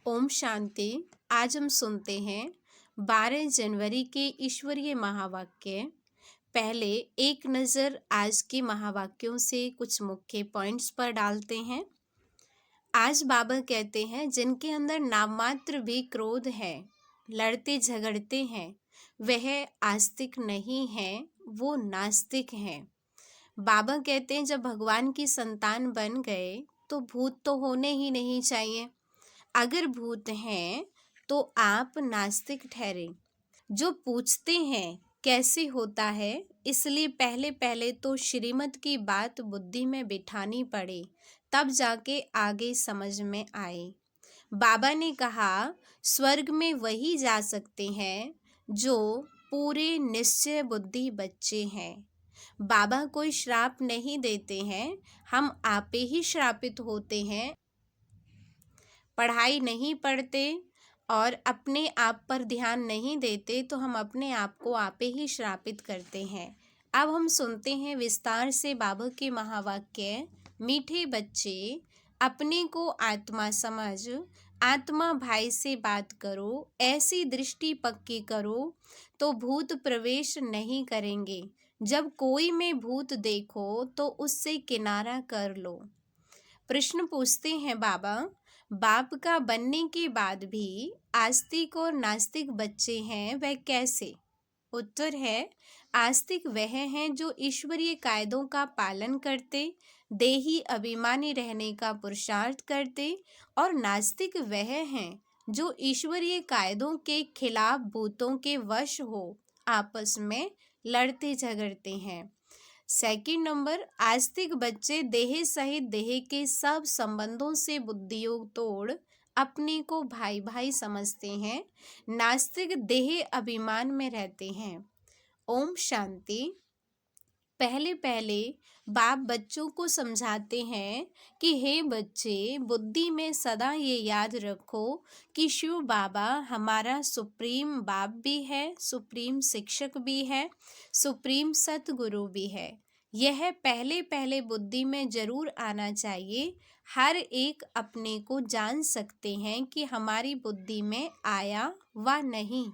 ओम शांति। आज हम सुनते हैं 12 जनवरी के ईश्वरीय महावाक्य। पहले एक नज़र आज के महावाक्यों से कुछ मुख्य पॉइंट्स पर डालते हैं। आज बाबा कहते हैं जिनके अंदर नाममात्र भी क्रोध है, लड़ते झगड़ते हैं, वह आस्तिक नहीं है, वो नास्तिक हैं। बाबा कहते हैं जब भगवान की संतान बन गए तो भूत तो होने ही नहीं चाहिए। अगर भूत हैं तो आप नास्तिक ठहरे। जो पूछते हैं कैसे होता है, इसलिए पहले पहले तो श्रीमत की बात बुद्धि में बिठानी पड़े, तब जाके आगे समझ में आए। बाबा ने कहा स्वर्ग में वही जा सकते हैं जो पूरे निश्चय बुद्धि बच्चे हैं। बाबा कोई श्राप नहीं देते हैं, हम आपे ही श्रापित होते हैं। पढ़ाई नहीं पढ़ते और अपने आप पर ध्यान नहीं देते तो हम अपने आप को आपे ही श्रापित करते हैं। अब हम सुनते हैं विस्तार से बाबा के महावाक्य। मीठे बच्चे, अपने को आत्मा समझ, आत्मा भाई से बात करो, ऐसी दृष्टि पक्की करो तो भूत प्रवेश नहीं करेंगे। जब कोई में भूत देखो तो उससे किनारा कर लो। प्रश्न पूछते हैं बाबा, बाप का बनने के बाद भी आस्तिक और नास्तिक बच्चे हैं, वह कैसे? उत्तर है, आस्तिक वह हैं जो ईश्वरीय कायदों का पालन करते, देही अभिमानी रहने का पुरुषार्थ करते, और नास्तिक वह हैं जो ईश्वरीय कायदों के खिलाफ भूतों के वश हो आपस में लड़ते झगड़ते हैं। सेकंड नंबर, आस्तिक बच्चे देह सहित देह के सब संबंधों से बुद्धियोग तोड़ अपने को भाई भाई समझते हैं। नास्तिक देह अभिमान में रहते हैं। ओम शांति। पहले पहले बाप बच्चों को समझाते हैं कि हे बच्चे, बुद्धि में सदा ये याद रखो कि शिव बाबा हमारा सुप्रीम बाप भी है, सुप्रीम शिक्षक भी है, सुप्रीम सतगुरु भी है। यह पहले पहले बुद्धि में जरूर आना चाहिए। हर एक अपने को जान सकते हैं कि हमारी बुद्धि में आया व नहीं।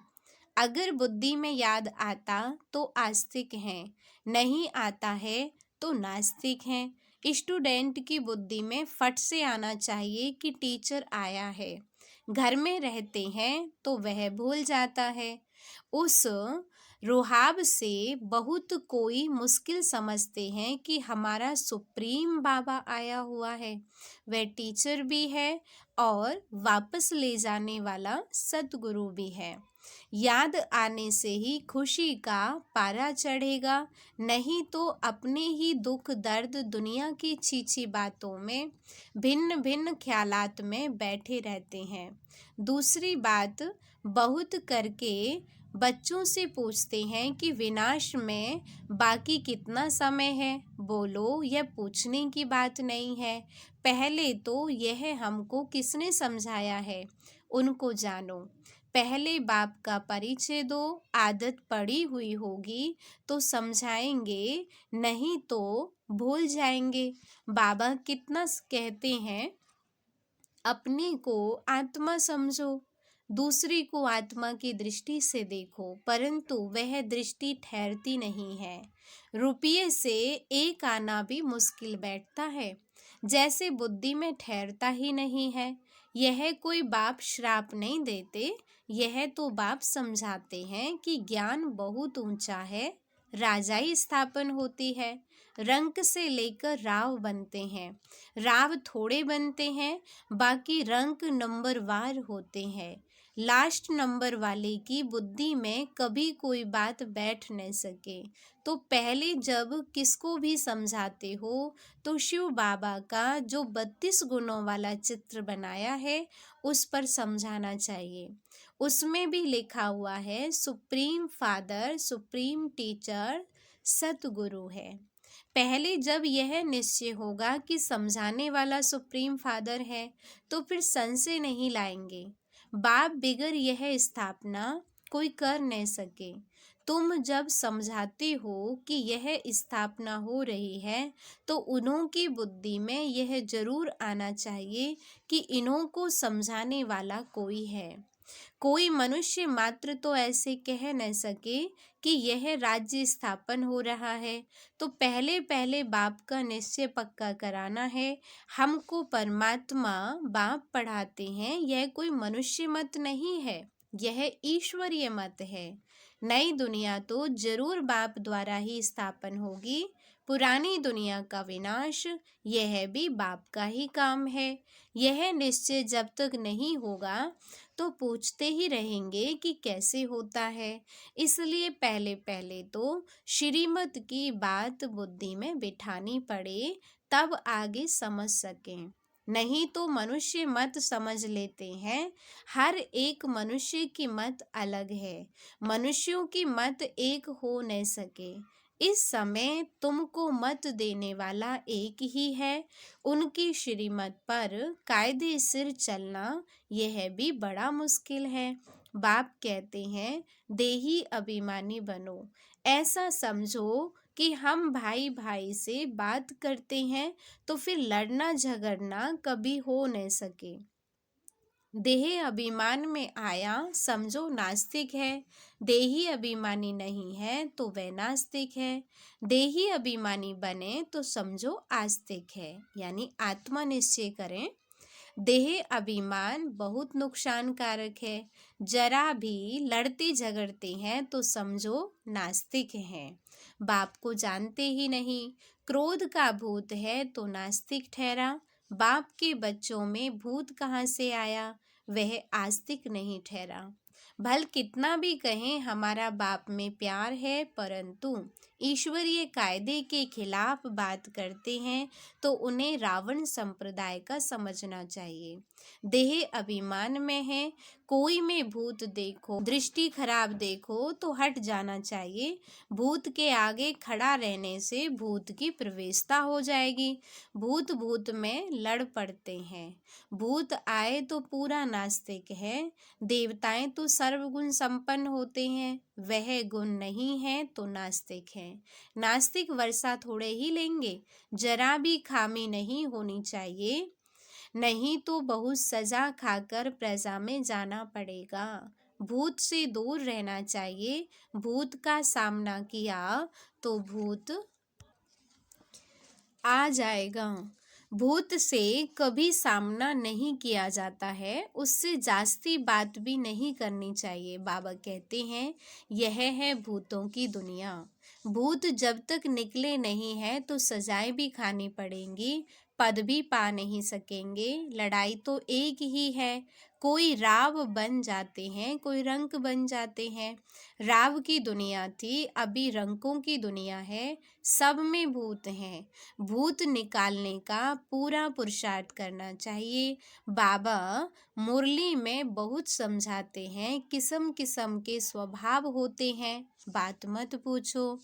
अगर बुद्धि में याद आता तो आस्तिक हैं, नहीं आता है तो नास्तिक हैं। स्टूडेंट की बुद्धि में फट से आना चाहिए कि टीचर आया है। घर में रहते हैं तो वह भूल जाता है। उस रुहाब से बहुत कोई मुश्किल समझते हैं कि हमारा सुप्रीम बाबा आया हुआ है, वह टीचर भी है और वापस ले जाने वाला सतगुरु भी है। याद आने से ही खुशी का पारा चढ़ेगा, नहीं तो अपने ही दुख दर्द दुनिया की छीछी बातों में भिन्न भिन्न ख्यालात में बैठे रहते हैं। दूसरी बात, बहुत करके बच्चों से पूछते हैं कि विनाश में बाकी कितना समय है। बोलो, यह पूछने की बात नहीं है। पहले तो यह हमको किसने समझाया है, उनको जानो। पहले बाप का परिचय दो, आदत पड़ी हुई होगी तो समझाएंगे, नहीं तो भूल जाएंगे। बाबा कितना कहते हैं, अपने को आत्मा समझो, दूसरी को आत्मा की दृष्टि से देखो, परंतु वह दृष्टि ठहरती नहीं है। रुपये से एक आना भी मुश्किल बैठता है, जैसे बुद्धि में ठहरता ही नहीं है। यह कोई बाप श्राप नहीं देते, यह तो बाप समझाते हैं कि ज्ञान बहुत ऊंचा है। राजाई स्थापन होती है, रंक से लेकर राव बनते हैं। राव थोड़े बनते हैं, बाकी रंक नंबरवार होते हैं। लास्ट नंबर वाले की बुद्धि में कभी कोई बात बैठ न सके, तो पहले जब किसको भी समझाते हो तो शिव बाबा का जो 32 गुणों वाला चित्र बनाया है उस पर समझाना चाहिए। उसमें भी लिखा हुआ है सुप्रीम फादर, सुप्रीम टीचर सतगुरु है। पहले जब यह निश्चय होगा कि समझाने वाला सुप्रीम फादर है तो फिर संशय नहीं लाएंगे। बाप बिगर यह स्थापना कोई कर नहीं सके। तुम जब समझाते हो कि यह स्थापना हो रही है तो उन्हों की बुद्धि में यह जरूर आना चाहिए कि इन्हों को समझाने वाला कोई है। कोई मनुष्य मात्र तो ऐसे कह न सके कि यह राज्य स्थापन हो रहा है, तो पहले पहले बाप का निश्चय पक्का कराना है। हमको परमात्मा बाप पढ़ाते हैं, यह कोई मनुष्य मत नहीं है, यह ईश्वरीय मत है। नई दुनिया तो जरूर बाप द्वारा ही स्थापन होगी। पुरानी दुनिया का विनाश यह भी बाप का ही काम है। यह निश्चय जब तक नहीं होगा तो पूछते ही रहेंगे कि कैसे होता है। इसलिए पहले पहले तो श्रीमत की बात बुद्धि में बिठानी पड़े, तब आगे समझ सकें। नहीं तो मनुष्य मत समझ लेते हैं। हर एक मनुष्य की मत अलग है, मनुष्यों की मत एक हो न सके। इस समय तुमको मत देने वाला एक ही है। उनकी श्रीमत पर कायदे सिर चलना यह भी बड़ा मुश्किल है। बाप कहते हैं देही अभिमानी बनो। ऐसा समझो कि हम भाई भाई से बात करते हैं तो फिर लड़ना झगड़ना कभी हो न सके। देह अभिमान में आया समझो नास्तिक है, देही अभिमानी नहीं है तो वह नास्तिक है। देही अभिमानी बने तो समझो आस्तिक है, यानी आत्मा निश्चय करें। देह अभिमान बहुत नुकसानकारक है। जरा भी लड़ते झगड़ते हैं तो समझो नास्तिक हैं, बाप को जानते ही नहीं। क्रोध का भूत है तो नास्तिक ठहरा। बाप के बच्चों में भूत कहाँ से आया, वह आस्तिक नहीं ठहरा। भल कितना भी कहें हमारा बाप में प्यार है, परंतु ईश्वरीय कायदे के खिलाफ बात करते हैं तो उन्हें रावण संप्रदाय का समझना चाहिए। देह अभिमान में है, कोई में भूत देखो, दृष्टि खराब देखो तो हट जाना चाहिए। भूत के आगे खड़ा रहने से भूत की प्रवेशता हो जाएगी। भूत भूत में लड़ पड़ते हैं। भूत आए तो पूरा नास्तिक है। देवताएं तो सर्वगुण संपन्न होते हैं, वह गुण नहीं है तो नास्तिक है। नास्तिक वर्षा थोड़े ही लेंगे, जरा भी खामी नहीं होनी चाहिए, नहीं तो बहुत सजा खाकर प्रजा में जाना पड़ेगा। भूत से दूर रहना चाहिए। भूत का सामना किया तो भूत आ जाएगा। भूत से कभी सामना नहीं किया जाता है, उससे जास्ती बात भी नहीं करनी चाहिए। बाबा कहते हैं यह है भूतों की दुनिया। भूत जब तक निकले नहीं हैं तो सजाएं भी खानी पड़ेंगी, पद भी पा नहीं सकेंगे। लड़ाई तो एक ही है, कोई राव बन जाते हैं, कोई रंक बन जाते हैं। राव की दुनिया थी, अभी रंकों की दुनिया है। सब में भूत हैं। भूत निकालने का पूरा पुरुषार्थ करना चाहिए। बाबा मुरली में बहुत समझाते हैं, किस्म किस्म के स्वभाव होते हैं, बात मत पूछो।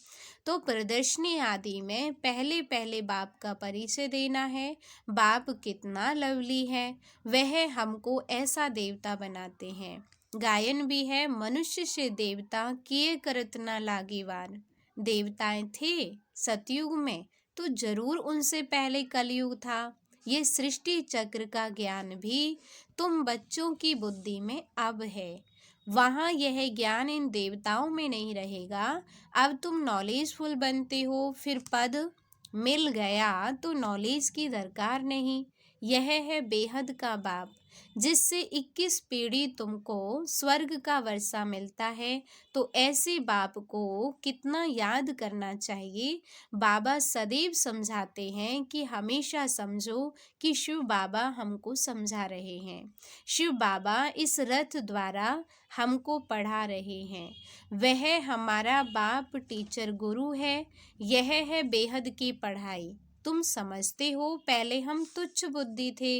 तो प्रदर्शनी आदि में पहले पहले बाप का परिचय देना है। बाप कितना लवली है, वह हमको ऐसा देवता बनाते हैं। गायन भी है, मनुष्य से देवता किए करत ना लागीवार। देवताएं थे सतयुग में तो जरूर उनसे पहले कलयुग था। ये सृष्टि चक्र का ज्ञान भी तुम बच्चों की बुद्धि में अब है, वहाँ यह ज्ञान इन देवताओं में नहीं रहेगा। अब तुम नॉलेजफुल बनते हो, फिर पद मिल गया तो नॉलेज की दरकार नहीं। यह है बेहद का बाप, जिससे 21 पीढ़ी तुमको स्वर्ग का वर्षा मिलता है। तो ऐसे बाप को कितना याद करना चाहिए। बाबा सदैव समझाते हैं कि हमेशा समझो कि शिव बाबा हमको समझा रहे हैं। शिव बाबा इस रथ द्वारा हमको पढ़ा रहे हैं। वह हमारा बाप टीचर गुरु है। यह है बेहद की पढ़ाई। तुम समझते हो पहले हम तुच्छ बुद्धि थे।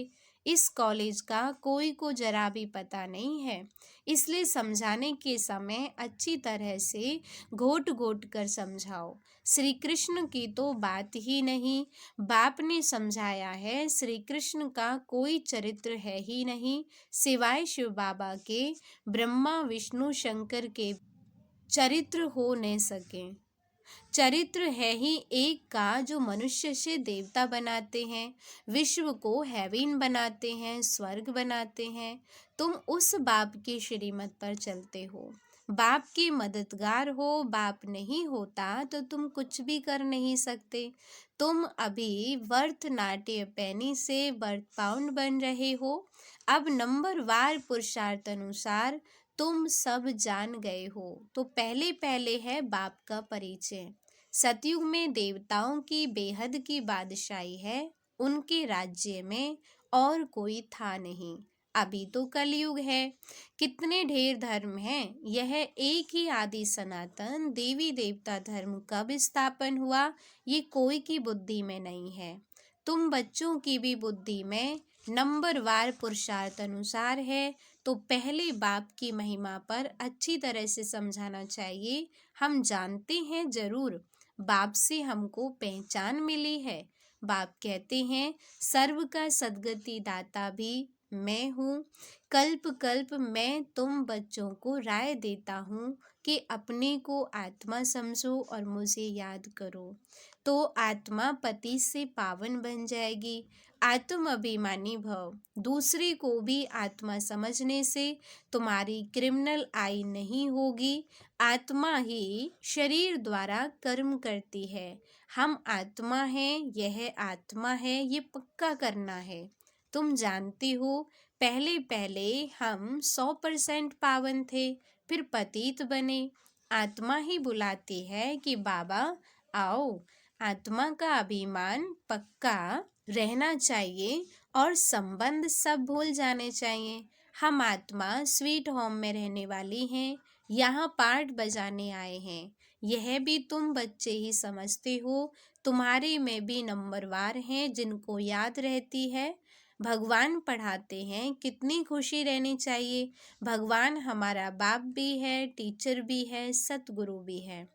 इस कॉलेज का कोई को जरा भी पता नहीं है, इसलिए समझाने के समय अच्छी तरह से घोट घोट कर समझाओ। श्री कृष्ण की तो बात ही नहीं। बाप ने समझाया है श्री कृष्ण का कोई चरित्र है ही नहीं, सिवाय शिव बाबा के, ब्रह्मा विष्णु शंकर के चरित्र हो न सके। चरित्र है ही एक का जो मनुष्य से देवता बनाते हैं, विश्व को हेवन बनाते हैं, स्वर्ग बनाते हैं। तुम उस बाप की श्रीमत पर चलते हो, बाप के मददगार हो। बाप नहीं होता तो तुम कुछ भी कर नहीं सकते। तुम अभी वर्थ नाट्य पेनी से वर्थ पाउंड बन रहे हो। अब नंबर वार पुरुषार्थ अनुसार तुम सब जान गए हो। तो पहले पहले है बाप का परिचय। सतयुग में देवताओं की बेहद की बादशाही है, उनके राज्य में और कोई था नहीं। अभी तो कलयुग है, कितने ढेर धर्म हैं। यह एक ही आदि सनातन देवी देवता धर्म कब स्थापन हुआ, ये कोई की बुद्धि में नहीं है। तुम बच्चों की भी बुद्धि में नंबर वार पुरुषार्थ अनुसार है। तो पहले बाप की महिमा पर अच्छी तरह से समझाना चाहिए। हम जानते हैं जरूर, बाप से हमको पहचान मिली है। बाप कहते हैं सर्व का सद्गति दाता भी मैं हूँ। कल्प कल्प मैं तुम बच्चों को राय देता हूँ कि अपने को आत्मा समझो और मुझे याद करो, तो आत्मा पति से पावन बन जाएगी। आत्म अभिमानी भव, दूसरे को भी आत्मा समझने से तुम्हारी क्रिमिनल आई नहीं होगी। आत्मा ही शरीर द्वारा कर्म करती है। हम आत्मा हैं, यह आत्मा है, ये पक्का करना है। तुम जानते हो पहले पहले हम 100% पावन थे, फिर पतित बने। आत्मा ही बुलाती है कि बाबा आओ। आत्मा का अभिमान पक्का रहना चाहिए और संबंध सब भूल जाने चाहिए। हम आत्मा स्वीट होम में रहने वाली हैं, यहाँ पार्ट बजाने आए हैं। यह भी तुम बच्चे ही समझते हो। तुम्हारे में भी नंबरवार हैं जिनको याद रहती है। भगवान पढ़ाते हैं, कितनी खुशी रहनी चाहिए। भगवान हमारा बाप भी है, टीचर भी है, सतगुरु भी है।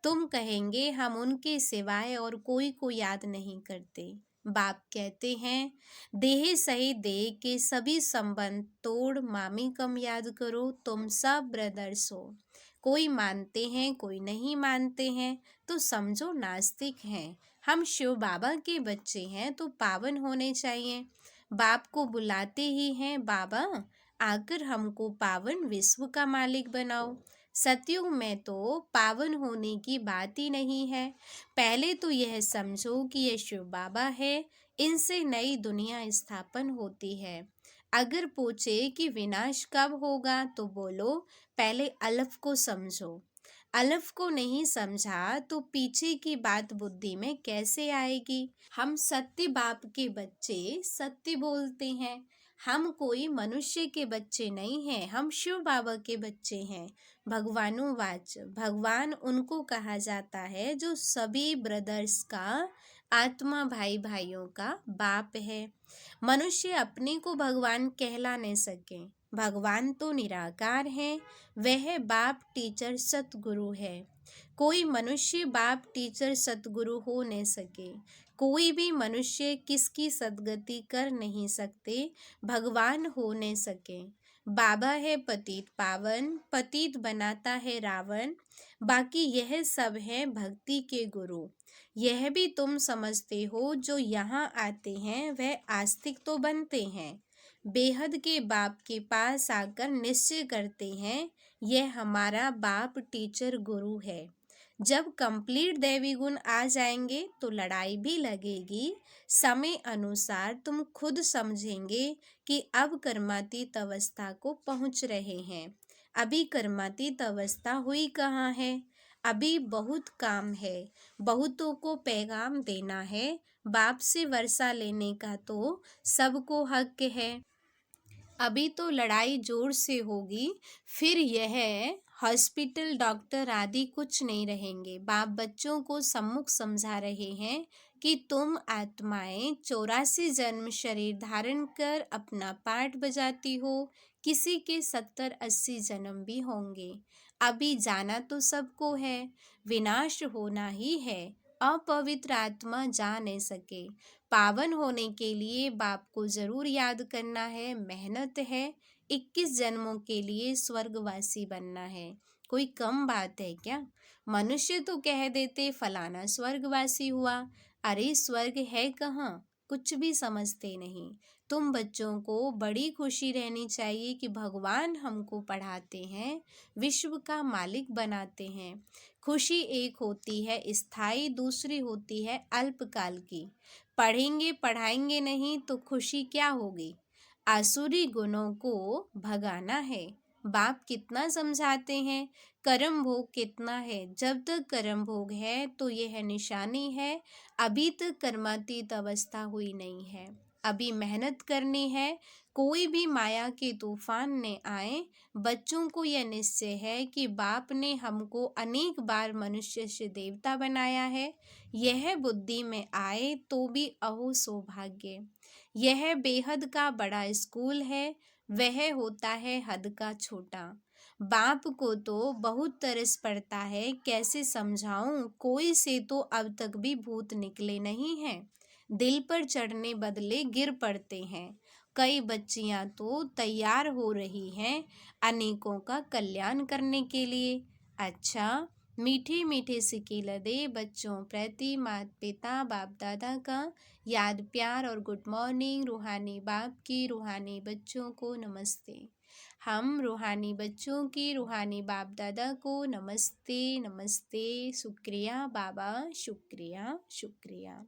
तुम कहेंगे हम उनके सिवाय और कोई को याद नहीं करते। बाप कहते हैं देह सही देह के सभी संबंध तोड़ मामी कम याद करो, तुम सब ब्रदर्स हो। कोई मानते हैं कोई नहीं मानते हैं, तो समझो नास्तिक हैं। हम शिव बाबा के बच्चे हैं तो पावन होने चाहिए। बाप को बुलाते ही हैं बाबा आकर हमको पावन विश्व का मालिक बनाओ। सतयुग में तो पावन होने की बात ही नहीं है। पहले तो यह समझो कि यह शिव बाबा है, इनसे नई दुनिया स्थापन होती है। अगर पूछे कि विनाश कब होगा तो बोलो पहले अलफ को समझो। अलफ को नहीं समझा तो पीछे की बात बुद्धि में कैसे आएगी। हम सत्य बाप के बच्चे सत्य बोलते हैं। हम कोई मनुष्य के बच्चे नहीं हैं, हम शिव बाबा के बच्चे हैं। भगवानुवाच, भगवान उनको कहा जाता है जो सभी ब्रदर्स का, आत्मा भाई भाइयों का बाप है। मनुष्य अपने को भगवान कहला नहीं सके। भगवान तो निराकार है, वह बाप टीचर सतगुरु है। कोई मनुष्य बाप टीचर सतगुरु हो नहीं सके। कोई भी मनुष्य किसकी सदगति कर नहीं सकते, भगवान हो नहीं सके। बाबा है पतित पावन, पतित बनाता है रावण। बाकी यह सब है भक्ति के गुरु। यह भी तुम समझते हो जो यहाँ आते हैं वह आस्तिक तो बनते हैं। बेहद के बाप के पास आकर निश्चय करते हैं यह हमारा बाप टीचर गुरु है। जब कंप्लीट दैवी गुण आ जाएंगे तो लड़ाई भी लगेगी। समय अनुसार तुम खुद समझेंगे कि अब कर्मातीत अवस्था को पहुंच रहे हैं। अभी कर्मातीत अवस्था हुई कहाँ है। अभी बहुत काम है, बहुतों को पैगाम देना है। बाप से वर्षा लेने का तो सबको हक है। अभी तो लड़ाई जोर से होगी, फिर यह हॉस्पिटल डॉक्टर आदि कुछ नहीं रहेंगे। बाप बच्चों को सम्मुख समझा रहे हैं कि तुम आत्माएं 84 जन्म शरीर धारण कर अपना पाठ बजाती हो। किसी के 70-80 जन्म भी होंगे। अभी जाना तो सबको है, विनाश होना ही है। अपवित्र आत्मा जा नहीं सके। पावन होने के लिए बाप को जरूर याद करना है, मेहनत है। 21 जन्मों के लिए स्वर्गवासी बनना है। कोई कम बात है क्या? मनुष्य तो कह देते फलाना स्वर्गवासी हुआ। अरे स्वर्ग है कहाँ? कुछ भी समझते नहीं। तुम बच्चों को बड़ी खुशी रहनी चाहिए कि भगवान हमको पढ़ाते हैं, विश्व का मालिक बनाते हैं। खुशी एक होती है स्थायी, दूसरी होती है अल्पकाल की। पढ़ेंगे पढ़ाएंगे नहीं तो खुशी क्या होगी? आसुरी गुणों को भगाना है। बाप कितना समझाते हैं, कर्म भोग कितना है। जब तक कर्म भोग है तो यह निशानी है अभी तक कर्मातीत अवस्था हुई नहीं है। अभी मेहनत करनी है। कोई भी माया के तूफान ने आए, बच्चों को यह निश्चय है कि बाप ने हमको अनेक बार मनुष्य से देवता बनाया है। यह बुद्धि में आए तो भी अहो सौभाग्य। यह बेहद का बड़ा स्कूल है, वह होता है हद का छोटा। बाप को तो बहुत तरस पड़ता है, कैसे समझाऊं, कोई से तो अब तक भी भूत निकले नहीं हैं। दिल पर चढ़ने बदले गिर पड़ते हैं। कई बच्चियां तो तैयार हो रही हैं अनेकों का कल्याण करने के लिए। अच्छा, मीठे मीठे सिक्के लदे बच्चों प्रति माता पिता बाप दादा का याद प्यार और गुड मॉर्निंग। रूहानी बाप की रूहानी बच्चों को नमस्ते। हम रूहानी बच्चों की रूहानी बाप दादा को नमस्ते नमस्ते। शुक्रिया बाबा, शुक्रिया शुक्रिया।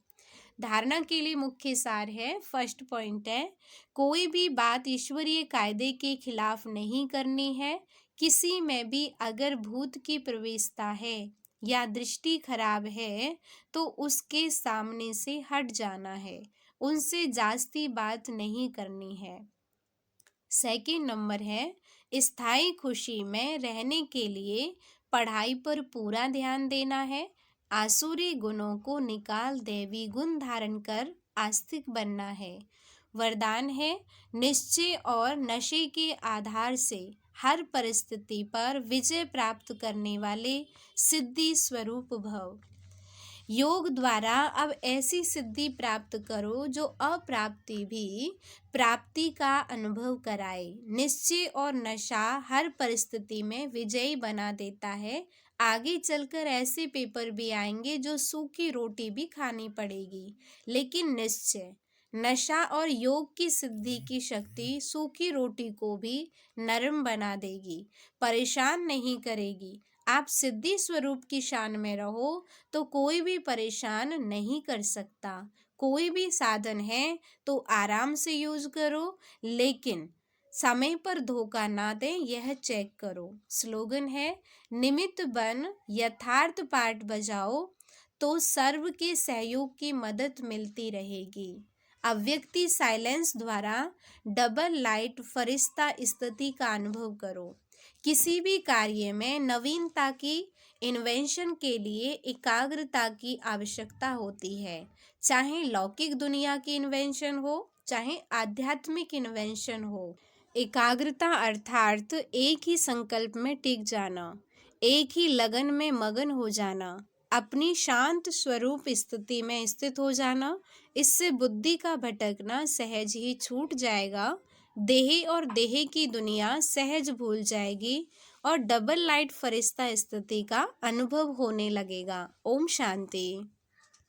धारणा के लिए मुख्य सार है, फर्स्ट पॉइंट है, कोई भी बात ईश्वरीय कायदे के खिलाफ नहीं करनी है। किसी में भी अगर भूत की प्रवेशता है या दृष्टि खराब है तो उसके सामने से हट जाना है, उनसे जास्ती बात नहीं करनी है। सेकंड नंबर है, स्थायी खुशी में रहने के लिए पढ़ाई पर पूरा ध्यान देना है। आसुरी गुणों को निकाल दैवी गुण धारण कर आस्तिक बनना है। वरदान है, निश्चय और नशे के आधार से हर परिस्थिति पर विजय प्राप्त करने वाले सिद्धि स्वरूप भव। योग द्वारा अब ऐसी सिद्धि प्राप्त करो जो अप्राप्ति भी प्राप्ति का अनुभव कराए। निश्चय और नशा हर परिस्थिति में विजयी बना देता है। आगे चलकर ऐसे पेपर भी आएंगे जो सूखी रोटी भी खानी पड़ेगी, लेकिन निश्चय, नशा और योग की सिद्धि की शक्ति सूखी रोटी को भी नरम बना देगी, परेशान नहीं करेगी। आप सिद्धि स्वरूप की शान में रहो तो कोई भी परेशान नहीं कर सकता। कोई भी साधन है तो आराम से यूज करो, लेकिन समय पर धोखा ना दें, यह चेक करो। स्लोगन है, निमित्त बन यथार्थ पाठ बजाओ तो सर्व के सहयोग की मदद मिलती रहेगी। अव्यक्ति साइलेंस द्वारा डबल लाइट फरिश्ता स्थिति का अनुभव करो। किसी भी कार्य में नवीनता की इन्वेंशन के लिए एकाग्रता की आवश्यकता होती है। चाहे लौकिक दुनिया की इन्वेंशन हो, चाहे आध्यात्मिक इन्वेंशन हो। एकाग्रता अर्थात एक ही संकल्प में टिक जाना, एक ही लगन में मगन हो जाना, अपनी शांत स्वरूप स्थिति में स्थित हो जाना। इससे बुद्धि का भटकना सहज ही छूट जाएगा। देह और देह की दुनिया सहज भूल जाएगी और डबल लाइट फरिश्ता स्थिति का अनुभव होने लगेगा। ओम शांति।